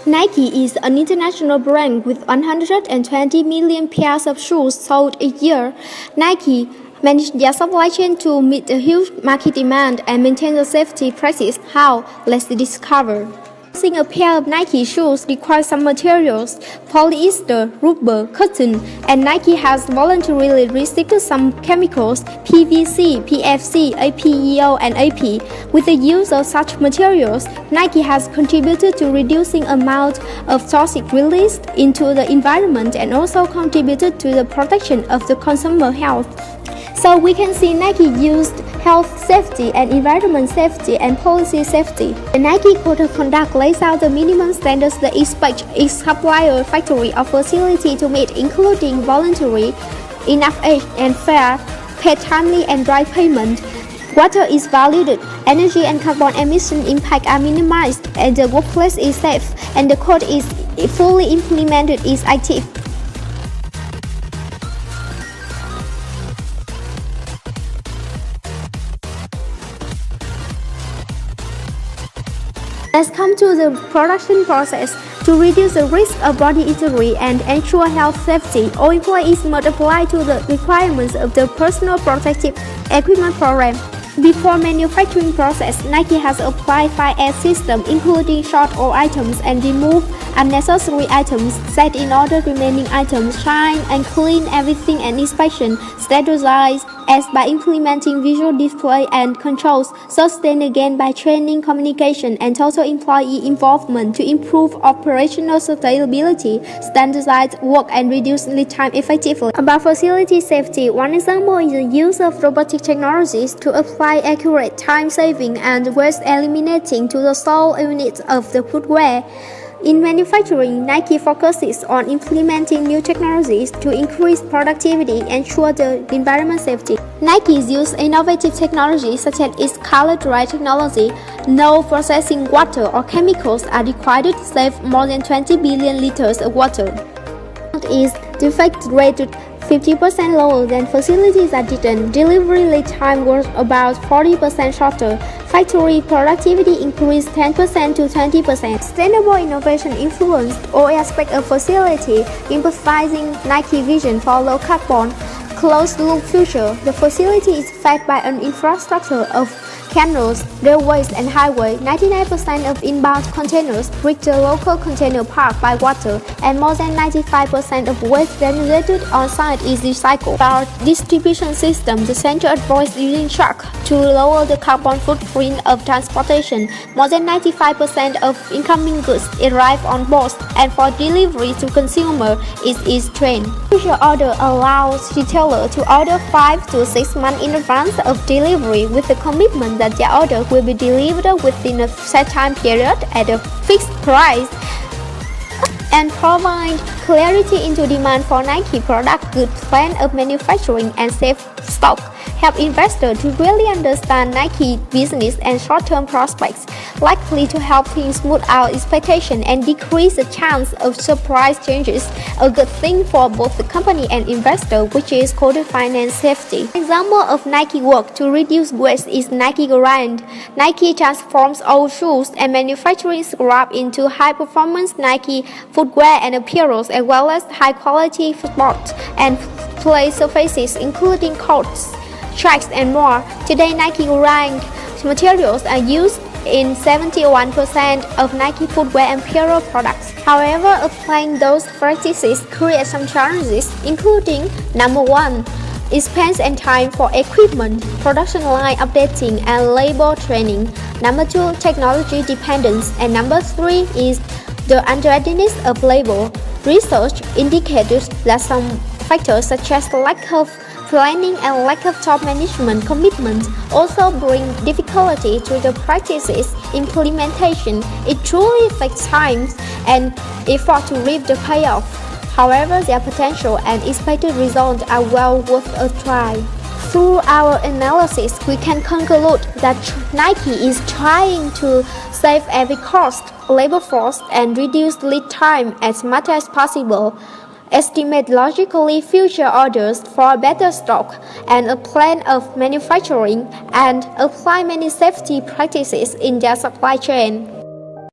Nike is an international brand with 120 million pairs of shoes sold a year. Nike manage their supply chain to meet the huge market demand and maintain the safety practice. How? Let's discover. Using a pair of Nike shoes requires some materials: polyester, rubber, cotton, and Nike has voluntarily restricted some chemicals: PVC, PFC, APEO, and AP. With the use of such materials, Nike has contributed to reducing amount of toxic released into the environment and also contributed to the protection of the consumer health. So we can see Nike used health safety and environment safety and policy safety. The Nike Code of Conduct lays out the minimum standards that expect its supplier, factory, or facility to meet, including voluntary, enough age and fair, paid timely and right payment. Water is valued, energy and carbon emission impact are minimized, and the workplace is safe, and the code is fully implemented is active. Let's come to the production process. To reduce the risk of body injury and ensure health safety, all employees must apply to the requirements of the Personal Protective Equipment Program. Before manufacturing process, Nike has applied 5S system, including sort all items and remove unnecessary items, set in order remaining items, shine and clean everything, and inspection, standardize as by implementing visual display and controls, sustain again by training, communication, and total employee involvement to improve operational scalability, standardize work, and reduce lead time effectively. About facility safety, one example is the use of robotic technologies to apply accurate time saving and waste eliminating to the sole units of the footwear. In manufacturing, Nike focuses on implementing new technologies to increase productivity and ensure the environment safety. Nike uses innovative technologies such as its Colordry technology. No processing water or chemicals are required to save more than 20 billion liters of water. Is defect rate 50% lower than facilities that didn't. Delivery lead time was about 40% shorter. Factory productivity increased 10% to 20%. Sustainable innovation influenced all aspects of facility, emphasizing Nike vision for low carbon, closed-loop future. The facility is fed by an infrastructure of canals, railways, and highways. 99% of inbound containers reach the local container park by water, and more than 95% of waste generated on site is recycled. Our distribution system, the center avoids using truck to lower the carbon footprint of transportation. More than 95% of incoming goods arrive on board, and for delivery to consumer, it is train. Future order allows retailer to order 5 to 6 months in advance of delivery with the commitment that their order will be delivered within a set time period at a fixed price, and provide clarity into demand for Nike product, good plan of manufacturing, and safe stock. Help investors to really understand Nike business and short-term prospects, likely to help him smooth out expectation and decrease the chance of surprise changes. A good thing for both the company and investor, which is called finance safety. Example of Nike work to reduce waste is Nike Grind. Nike transforms old shoes and manufacturing scrap into high-performance Nike footwear and apparel, as well as high-quality sport and play surfaces, including courts, tracks, and more. Today, Nike Grind materials are used in 71% of Nike footwear and apparel products. However, applying those practices creates some challenges, including number 1, expense and time for equipment, production line updating, and labor training. Number 2, technology dependence, and number 3 is the unreadiness of labor. Research indicates that some factors such as lack of planning and lack of top management commitment also bring difficulty to the practices implementation. It truly takes time and effort to reap the payoff. However, their potential and expected results are well worth a try. Through our analysis, we can conclude that Nike is trying to save every cost, labor force, and reduce lead time as much as possible, estimate logically future orders for better stock, and a plan of manufacturing, and apply many safety practices in their supply chain.